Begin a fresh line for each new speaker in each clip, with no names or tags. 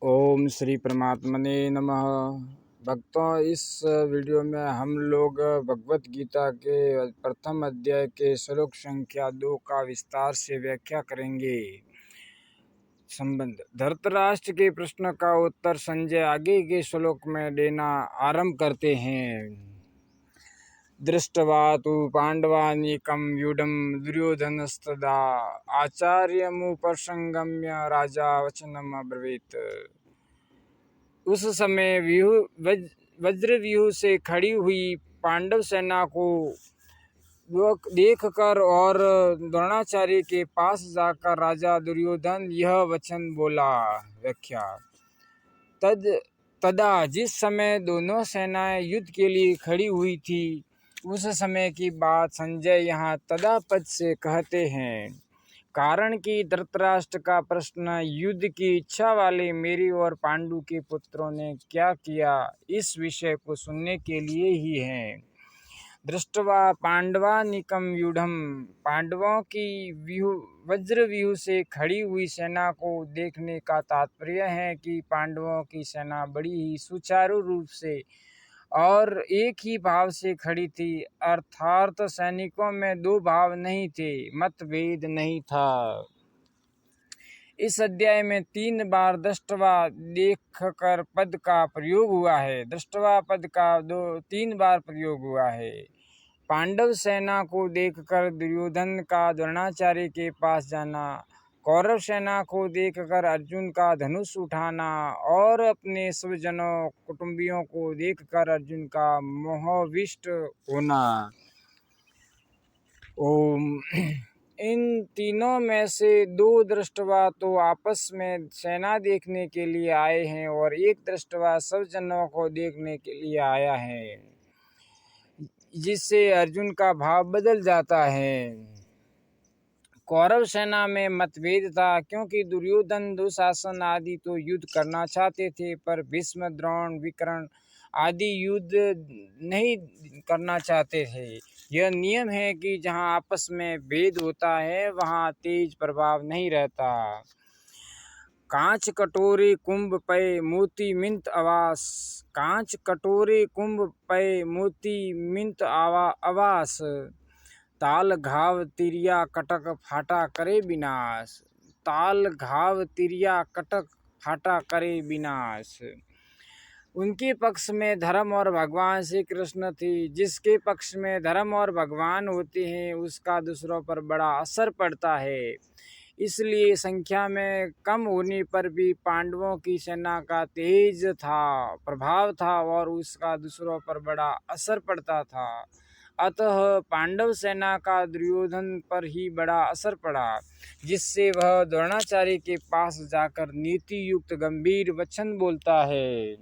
ओम श्री परमात्मने नमः। भक्तों, इस वीडियो में हम लोग भगवत गीता के प्रथम अध्याय के श्लोक संख्या 2 का विस्तार से व्याख्या करेंगे। संबंध धृतराष्ट्र के प्रश्न का उत्तर संजय आगे के श्लोक में देना आरंभ करते हैं। दृष्ट्वा तु पाण्डवानीकं व्यूढं दुर्योधनस्तदा आचार्यमुपसंगम्य राजा वचनम् अब्रवीत्। उस समय वज्रव्यूह से खड़ी हुई पांडव सेना को देखकर और द्रोणाचार्य के पास जाकर राजा दुर्योधन यह वचन बोला। व्याख्या तदा जिस समय दोनों सेनाएं युद्ध के लिए खड़ी हुई थी, उस समय की बात संजय यहाँ तदा पद से कहते हैं, कारण कि धृतराष्ट्र का प्रश्न युद्ध की इच्छा वाले मेरी और पांडु के पुत्रों ने क्या किया, इस विषय को सुनने के लिए ही है। दृष्ट्वा पांडवानीकं व्यूढम, पांडवों की वज्रव्यूह से खड़ी हुई सेना को देखने का तात्पर्य है कि पांडवों की सेना बड़ी ही सुचारू रूप से और एक ही भाव से खड़ी थी, अर्थात सैनिकों में दो भाव नहीं थे, मतभेद नहीं था। इस अध्याय में 3 बार दृष्टवा देखकर पद का प्रयोग हुआ है। दृष्टवा पद का 3 बार प्रयोग हुआ है। पांडव सेना को देखकर दुर्योधन का द्रोणाचार्य के पास जाना, कौरव सेना को देखकर अर्जुन का धनुष उठाना और अपने स्वजनों कुटुंबियों को देखकर अर्जुन का मोहविष्ट होना। ओम। इन तीनों में से 2 दृष्टवा तो आपस में सेना देखने के लिए आए हैं और एक दृष्टवा स्वजनों को देखने के लिए आया है, जिससे अर्जुन का भाव बदल जाता है। कौरव सेना में मतभेद था, क्योंकि दुर्योधन दुशासन आदि तो युद्ध करना चाहते थे, पर भीष्म द्रोण विकर्ण आदि युद्ध नहीं करना चाहते थे। यह नियम है कि जहाँ आपस में भेद होता है वहाँ तेज प्रभाव नहीं रहता। कांच कटोरे कुंभ पय मोती मिंत आवास, कांच कटोरे कुंभ पय मोती मिंत आवास, ताल घाव तिरिया कटक फाटा करे विनाश, ताल घाव तिरिया कटक फाटा करे विनाश। उनके पक्ष में धर्म और भगवान श्री कृष्ण थी। जिसके पक्ष में धर्म और भगवान होते हैं उसका दूसरों पर बड़ा असर पड़ता है। इसलिए संख्या में कम होने पर भी पांडवों की सेना का तेज प्रभाव था और उसका दूसरों पर बड़ा असर पड़ता था। अतः पांडव सेना का दुर्योधन पर ही बड़ा असर पड़ा, जिससे वह द्रोणाचार्य के पास जाकर नीति युक्त गंभीर वचन बोलता है।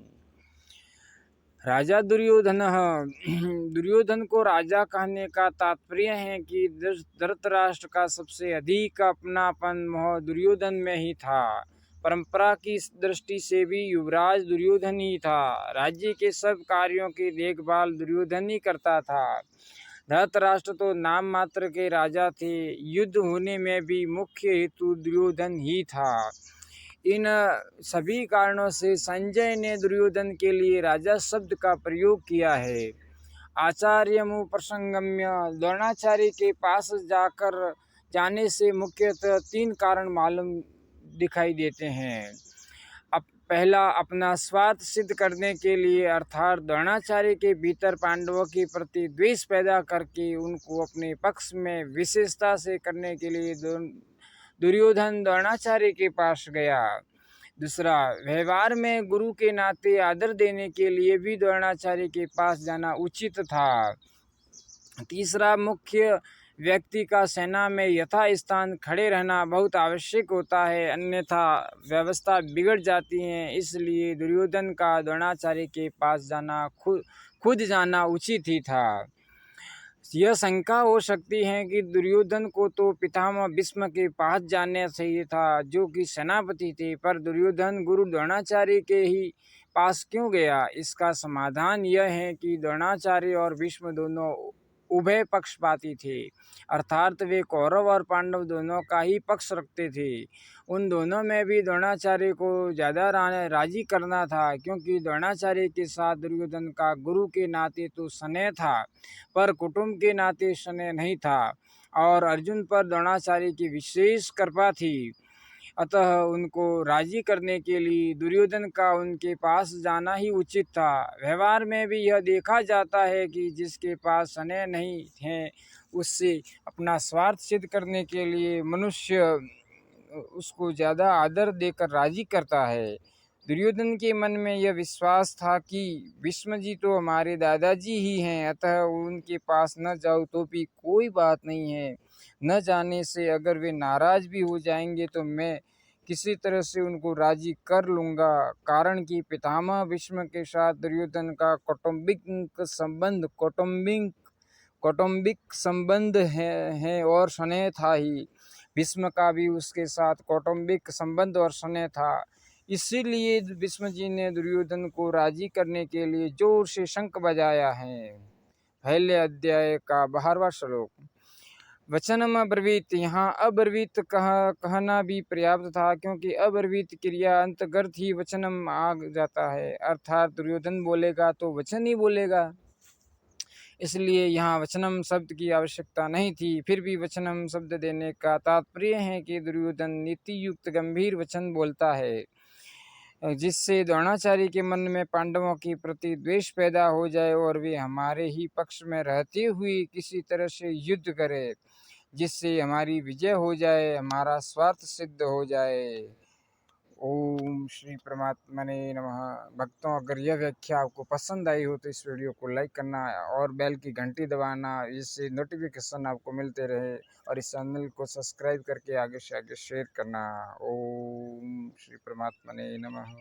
राजा दुर्योधन को राजा कहने का तात्पर्य है कि धृतराष्ट्र का सबसे अधिक अपनापन मोह दुर्योधन में ही था। परंपरा की दृष्टि से भी युवराज दुर्योधन ही था। राज्य के सब कार्यों की देखभाल दुर्योधन ही करता था। धृतराष्ट्र तो नाम मात्र के राजा थे, युद्ध होने में भी मुख्य हेतु दुर्योधन ही था। इन सभी कारणों से संजय ने दुर्योधन के लिए राजा शब्द का प्रयोग किया है। आचार्यमुपसंगम्य, द्रोणाचार्य के पास जाने से मुख्यतः 3 कारण मालूम दिखाई देते हैं। पहला, अपना स्वार्थ सिद्ध करने के लिए, अर्थात द्रोणाचार्य के भीतर पांडवों के प्रति द्वेष पैदा करके उनको अपने पक्ष में विशेषता से करने के लिए दुर्योधन द्रोणाचार्य के पास गया। दूसरा, व्यवहार में गुरु के नाते आदर देने के लिए भी द्रोणाचार्य के पास जाना उचित था। तीसरा, मुख्य व्यक्ति का सेना में यथा स्थान खड़े रहना बहुत आवश्यक होता है, अन्यथा व्यवस्था बिगड़ जाती है। इसलिए दुर्योधन का द्रोणाचार्य के पास जाना खुद जाना उचित ही था। यह शंका हो सकती है कि दुर्योधन को तो पितामह भीष्म के पास जाना चाहिए था, जो कि सेनापति थे, पर दुर्योधन गुरु द्रोणाचार्य के ही पास क्यों गया? इसका समाधान यह है कि द्रोणाचार्य और भीष्म दोनों उभय पक्षपाती थे, अर्थात वे कौरव और पांडव दोनों का ही पक्ष रखते थे। उन दोनों में भी द्रोणाचार्य को ज़्यादा राजी करना था, क्योंकि द्रोणाचार्य के साथ दुर्योधन का गुरु के नाते तो स्नेह था, पर कुटुंब के नाते स्नेह नहीं था, और अर्जुन पर द्रोणाचार्य की विशेष कृपा थी। अतः उनको राजी करने के लिए दुर्योधन का उनके पास जाना ही उचित था। व्यवहार में भी यह देखा जाता है कि जिसके पास स्नेह नहीं है, उससे अपना स्वार्थ सिद्ध करने के लिए मनुष्य उसको ज़्यादा आदर देकर राजी करता है। दुर्योधन के मन में यह विश्वास था कि भीष्म जी तो हमारे दादाजी ही हैं, अतः उनके पास न जाऊँ तो भी कोई बात नहीं है। न जाने से अगर वे नाराज़ भी हो जाएंगे तो मैं किसी तरह से उनको राजी कर लूँगा, कारण कि पितामह भीष्म के साथ दुर्योधन का कौटुंबिक संबंध है और स्नेह था ही। भीष्म का भी उसके साथ कौटुंबिक संबंध और स्नेह था। इसीलिए भीष्म जी ने दुर्योधन को राजी करने के लिए जोर से शंख बजाया है। पहले अध्याय का 12वां श्लोक। वचनम अब्रवीत, यहाँ अब्रवीत कहना भी पर्याप्त था, क्योंकि अब्रवीत क्रिया अंतर्गत ही वचनम आ जाता है, अर्थात दुर्योधन बोलेगा तो वचन ही बोलेगा, इसलिए यहाँ वचनम शब्द की आवश्यकता नहीं थी। फिर भी वचनम शब्द देने का तात्पर्य है कि दुर्योधन नीति युक्त गंभीर वचन बोलता है, जिससे द्रोणाचार्य के मन में पांडवों के प्रति द्वेष पैदा हो जाए और वे हमारे ही पक्ष में रहते हुए किसी तरह से युद्ध करे, जिससे हमारी विजय हो जाए, हमारा स्वार्थ सिद्ध हो जाए। ओम श्री परमात्मा ने नमः। भक्तों, अगर यह व्याख्या आपको पसंद आई हो तो इस वीडियो को लाइक करना और बेल की घंटी दबाना, इससे नोटिफिकेशन आपको मिलते रहे, और इस चैनल को सब्सक्राइब करके आगे से आगे शेयर करना। ओम श्री परमात्मा ने नमः।